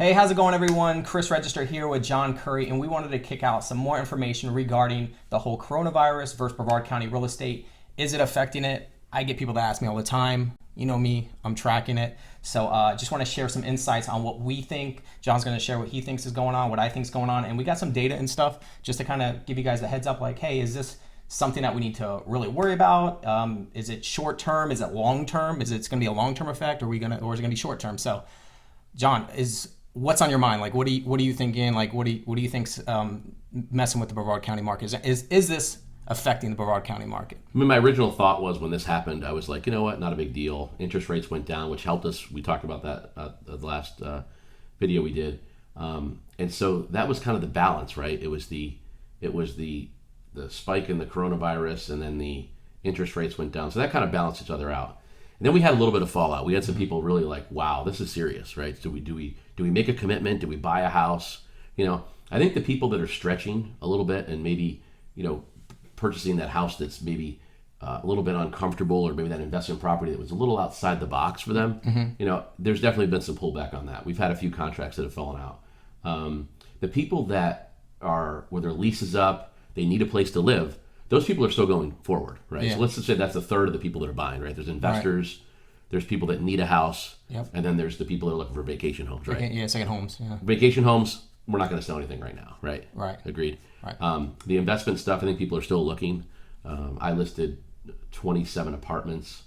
Hey, how's it going, everyone? Chris Register here with John Curry, and we wanted to kick out some more information regarding the whole coronavirus versus Brevard County real estate. Is it affecting it? I get people that ask me all the time. You know me, I'm tracking it. So just want to share some insights on what we think. John's going to share what he thinks is going on, what I think is going on, and we got some data and stuff just to kind of give you guys a heads up like, hey, is this something that we need to really worry about? Is it short term? Is it long term? Is it going to be a long term effect, or is it going to be short term? So, John, what's on your mind? Like, what are you thinking? Like, what do you think's messing with the Brevard County market? Is this affecting the Brevard County market? I mean, my original thought was when this happened, I was like, you know what, not a big deal. Interest rates went down, which helped us. We talked about that the last video we did, and so that was kind of the balance, right? It was the spike in the coronavirus, and then the interest rates went down, so that kind of balanced each other out. And then we had a little bit of fallout. We had some people really like, wow, this is serious, right? Do we make a commitment? Do we buy a house? You know, I think the people that are stretching a little bit and maybe, you know, purchasing that house that's maybe a little bit uncomfortable, or maybe that investment property that was a little outside the box for them, you know, there's definitely been some pullback on that. We've had a few contracts that have fallen out. The people that are, where their lease is up, they need a place to live, those people are still going forward, right? Yeah. So let's just say that's a third of the people that are buying, right? There's investors, right. There's people that need a house, yep. And then there's the people that are looking for vacation homes, right? Second homes, yeah. Vacation homes, we're not going to sell anything right now, right? Right. Agreed. Right. The investment stuff, I think people are still looking. I listed 27 apartments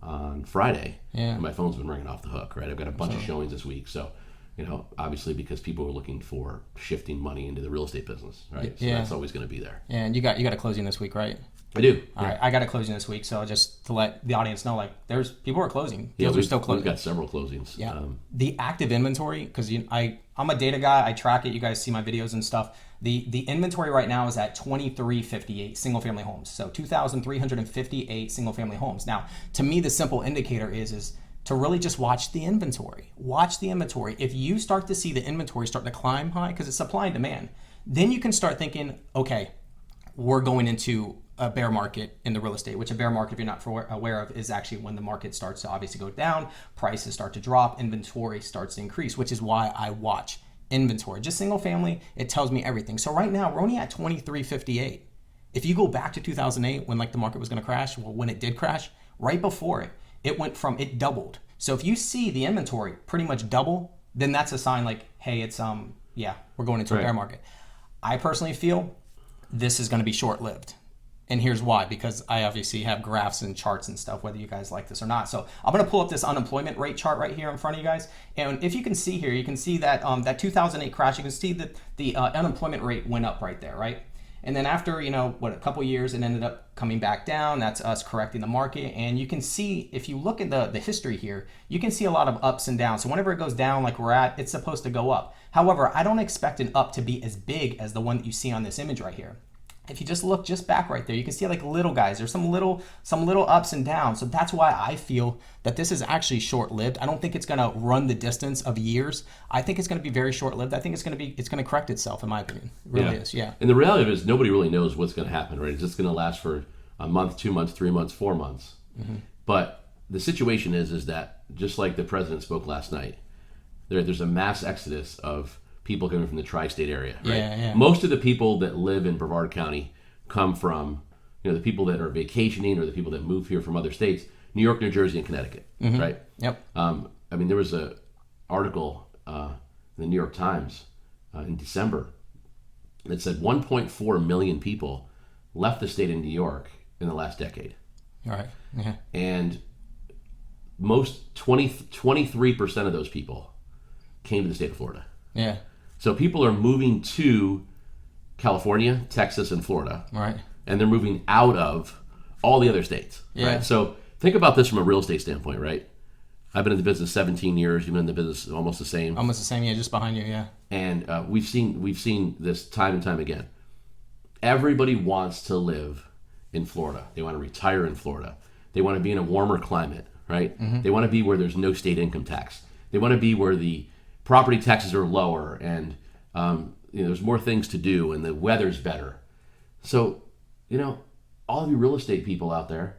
on Friday, and my phone's been ringing off the hook, right? I've got a bunch of showings this week, so, you know, obviously because people are looking for shifting money into the real estate business, right? So that's always going to be there. Yeah, and you got a closing this week, right? I do. All right, I got a closing this week, so just to let the audience know, like, there's people are closing. Deals are still closing. We've got several closings. Yeah. The active inventory, because I'm a data guy, I track it. You guys see my videos and stuff. The inventory right now is at 2,358 single family homes. So 2,358 single family homes. Now, to me, the simple indicator is to really just watch the inventory. Watch the inventory. If you start to see the inventory start to climb high, because it's supply and demand, then you can start thinking, okay, we're going into a bear market in the real estate, which a bear market, if you're not aware of, is actually when the market starts to obviously go down, prices start to drop, inventory starts to increase, which is why I watch inventory. Just single family, it tells me everything. So right now, we're only at 2,358. If you go back to 2008, when like the market was going to crash, well, when it did crash, right before it doubled. So if you see the inventory pretty much double, then that's a sign like, hey, it's we're going into a bear market. I personally feel this is going to be short-lived. And here's why, because I obviously have graphs and charts and stuff, whether you guys like this or not. So I'm going to pull up this unemployment rate chart right here in front of you guys. And if you can see here, you can see that that 2008 crash, you can see that the unemployment rate went up right there, right? And then after, a couple years, it ended up coming back down. That's us correcting the market. And you can see, if you look at the history here, you can see a lot of ups and downs. So whenever it goes down like we're at, it's supposed to go up. However, I don't expect an up to be as big as the one that you see on this image right here. If you just look just back right there, you can see like little guys. There's some little ups and downs. So that's why I feel that this is actually short-lived. I don't think it's going to run the distance of years. I think it's going to be very short-lived. I think it's going to correct itself, in my opinion. It really is, yeah. And the reality is nobody really knows what's going to happen, right? It's just going to last for a month, 2 months, 3 months, 4 months. Mm-hmm. But the situation is that just like the president spoke last night, there's a mass exodus of people coming from the tri-state area, right? Yeah. Most of the people that live in Brevard County come from, the people that are vacationing or the people that move here from other states, New York, New Jersey, and Connecticut, right? Yep. There was a article in the New York Times in December that said 1.4 million people left the state of New York in the last decade. All right. Yeah. And most 23% of those people came to the state of Florida. Yeah. So people are moving to California, Texas, and Florida. Right. And they're moving out of all the other states. Yeah. Right? So think about this from a real estate standpoint, right? I've been in the business 17 years. You've been in the business almost the same. Almost the same, yeah, just behind you, yeah. And we've seen this time and time again. Everybody wants to live in Florida. They want to retire in Florida. They want to be in a warmer climate, right? Mm-hmm. They want to be where there's no state income tax. They want to be where the property taxes are lower and there's more things to do and the weather's better. So, all of you real estate people out there,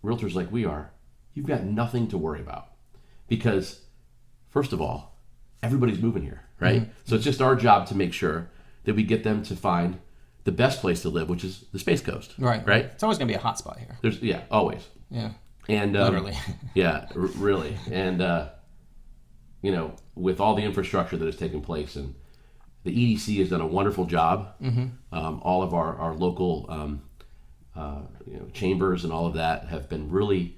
realtors like we are, you've got nothing to worry about. Because, first of all, everybody's moving here, right? So it's just our job to make sure that we get them to find the best place to live, which is the Space Coast. Right. Right. It's always going to be a hot spot here. There's always. Yeah. And Literally. yeah, really. And with all the infrastructure that has taken place, and the EDC has done a wonderful job. All of our local chambers and all of that have been really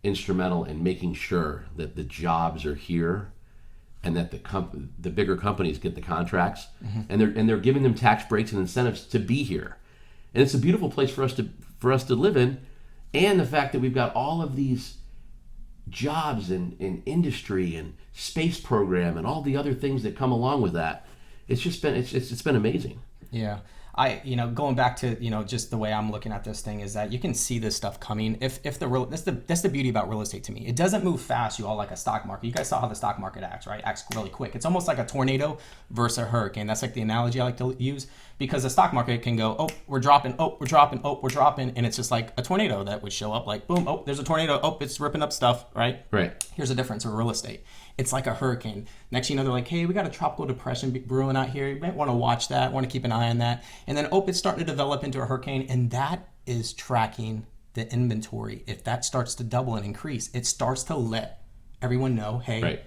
instrumental in making sure that the jobs are here, and that the bigger companies get the contracts, and they're giving them tax breaks and incentives to be here. And it's a beautiful place for us to live in, and the fact that we've got all of these jobs in industry and space program and all the other things that come along with that. It's just been it's been amazing. Yeah. Going back to, just the way I'm looking at this thing is that you can see this stuff coming. That's the beauty about real estate to me. It doesn't move fast, you all, like a stock market. You guys saw how the stock market acts, right? Acts really quick. It's almost like a tornado versus a hurricane. That's like the analogy I like to use, because the stock market can go, oh, we're dropping, oh, we're dropping, oh, we're dropping. And it's just like a tornado that would show up, like, boom, oh, there's a tornado, oh, it's ripping up stuff, right? Right. Here's the difference with real estate. It's like a hurricane. Next thing you know, they're like, hey, we got a tropical depression brewing out here. You might want to watch that, want to keep an eye on that. And then, it's starting to develop into a hurricane. And that is tracking the inventory. If that starts to double and increase, it starts to let everyone know, hey, Right.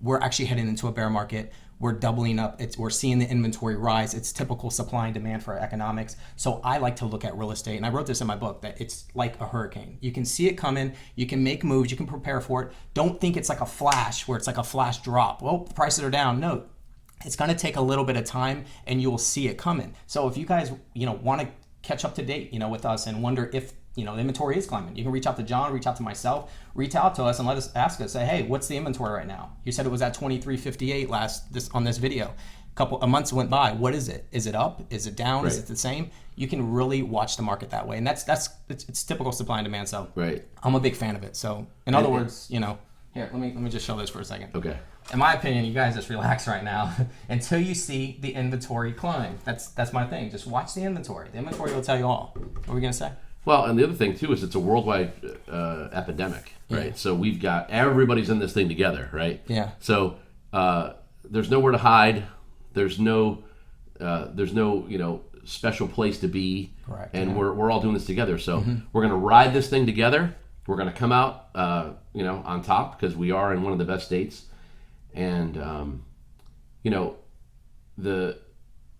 we're actually heading into a bear market. We're doubling up. We're seeing the inventory rise. It's typical supply and demand for economics. So I like to look at real estate, and I wrote this in my book, that it's like a hurricane. You can see it coming. You can make moves. You can prepare for it. Don't think it's like a flash, where it's like a flash drop. Well, the prices are down. No, it's going to take a little bit of time, and you will see it coming. So if you guys, want to catch up to date, with us, and wonder if the inventory is climbing, you can reach out to John, reach out to myself, reach out to us, and ask us, say, hey, what's the inventory right now? You said it was at 2358 on this video. Couple of months went by. What is it? Is it up? Is it down? Right. Is it the same? You can really watch the market that way, and it's typical supply and demand. So Right. I'm a big fan of it. So in other words, here, let me just show this for a second. Okay. In my opinion, you guys just relax right now until you see the inventory climb. That's my thing. Just watch the inventory. The inventory will tell you all. What are we gonna say? Well, and the other thing too is it's a worldwide epidemic, right? Yeah. So we've got everybody's in this thing together, right? Yeah. So there's nowhere to hide. There's no special place to be. Correct. And Yeah. we're all doing this together. So we're gonna ride this thing together. We're gonna come out on top, because we are in one of the best states, and the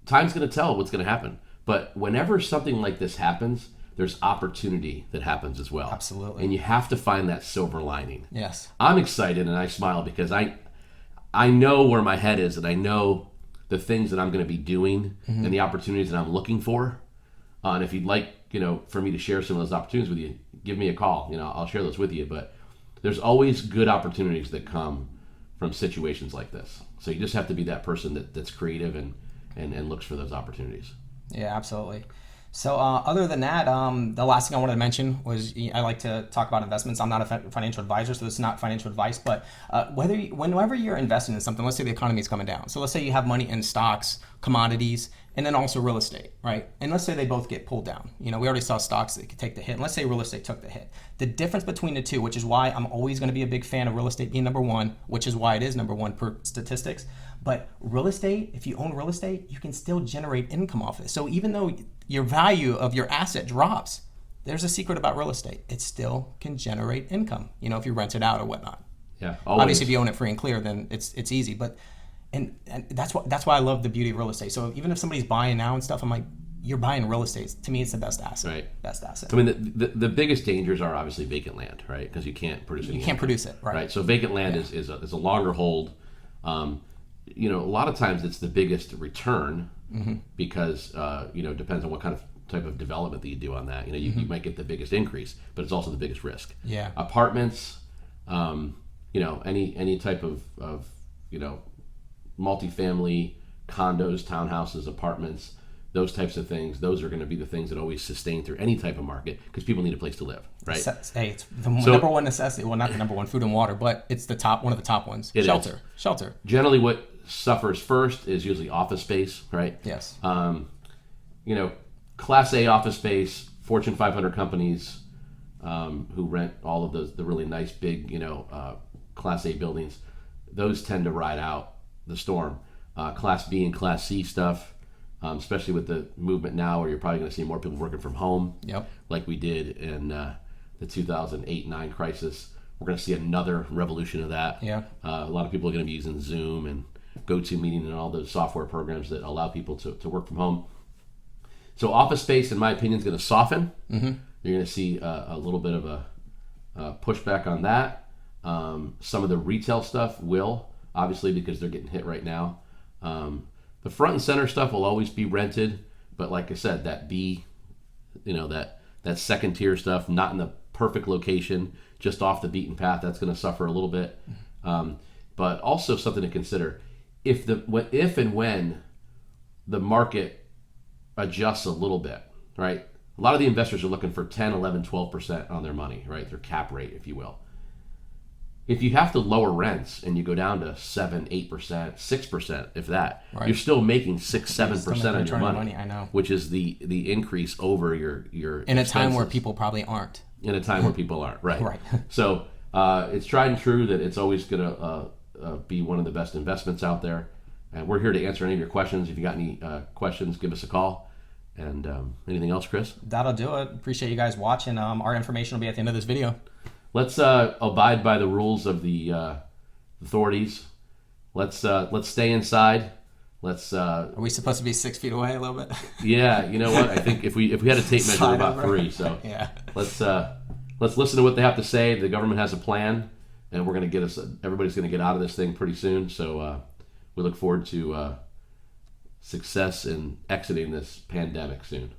time's gonna tell what's gonna happen. But whenever something like this happens, there's opportunity that happens as well. Absolutely. And you have to find that silver lining. Yes. I'm excited and I smile because I know where my head is, and I know the things that I'm going to be doing and the opportunities that I'm looking for. And if you'd like, for me to share some of those opportunities with you, give me a call. I'll share those with you. But there's always good opportunities that come from situations like this. So you just have to be that person that's creative and looks for those opportunities. Yeah, absolutely. So other than that, the last thing I wanted to mention was I like to talk about investments. I'm not a financial advisor, so this is not financial advice. But whenever you're investing in something, let's say the economy is coming down. So let's say you have money in stocks, commodities, and then also real estate, right? And let's say they both get pulled down. We already saw stocks that could take the hit. And let's say real estate took the hit. The difference between the two, which is why I'm always going to be a big fan of real estate being number one, which is why it is number one per statistics. But real estate, if you own real estate, you can still generate income off it. So even though your value of your asset drops, there's a secret about real estate. It still can generate income, if you rent it out or whatnot. Yeah. Always. Obviously, if you own it free and clear, then it's easy. But and that's why I love the beauty of real estate. So even if somebody's buying now and stuff, I'm like, you're buying real estate. To me, it's the best asset. Right. Best asset. I mean, the biggest dangers are obviously vacant land, right? Because you can't produce any You can't income. produce it, right? So vacant land is a longer hold. A lot of times it's the biggest return because depends on what kind of type of development that you do on that. You might get the biggest increase, but it's also the biggest risk. Yeah. Apartments, any type of multifamily condos, townhouses, apartments, those types of things. Those are going to be the things that always sustain through any type of market because people need a place to live, right? Hey, it's the number one necessity. Well, not the number one, food and water, but it's one of the top ones. It Shelter. is. Shelter. Generally, what suffers first is usually office space, right? Yes. Class A office space, Fortune 500 companies who rent all of the really nice big, Class A buildings, those tend to ride out the storm. Class B and Class C stuff, especially with the movement now, where you're probably going to see more people working from home, Yep. like we did in the 2008-9 crisis. We're going to see another revolution of that. Yeah. A lot of people are going to be using Zoom and GoToMeeting and all those software programs that allow people to work from home. So office space, in my opinion, is going to soften. Mm-hmm. You're going to see a little bit of a pushback on that. Some of the retail stuff will, obviously, because they're getting hit right now. The front and center stuff will always be rented, but like I said, that B, that second tier stuff, not in the perfect location, just off the beaten path, that's going to suffer a little bit. But also something to consider: if and when the market adjusts a little bit, right? A lot of the investors are looking for 10, 11, 12% on their money, right? Their cap rate, if you will. If you have to lower rents and you go down to 7, 8%, 6%, if that, Right. you're still making 6, 7% Still on making your return on money, money, I know. which is the increase over your In a time where expenses. people probably aren't. In a time where people aren't, right? Right. So it's tried and true that it's always going to be one of the best investments out there. And we're here to answer any of your questions. If you got any questions, give us a call. And anything else, Chris? That'll do it. Appreciate you guys watching. Our information will be at the end of this video. Let's abide by the rules of the authorities. Let's stay inside. Are we supposed to be 6 feet away a little bit? Yeah, you know what? I think if we had a tape measure, Slide about over. 3. So Yeah. let's listen to what they have to say. The government has a plan, and we're going to everybody's going to get out of this thing pretty soon. So we look forward to success in exiting this pandemic soon.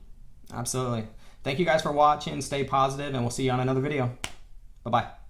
Absolutely. Thank you guys for watching. Stay positive, and we'll see you on another video. Bye-bye.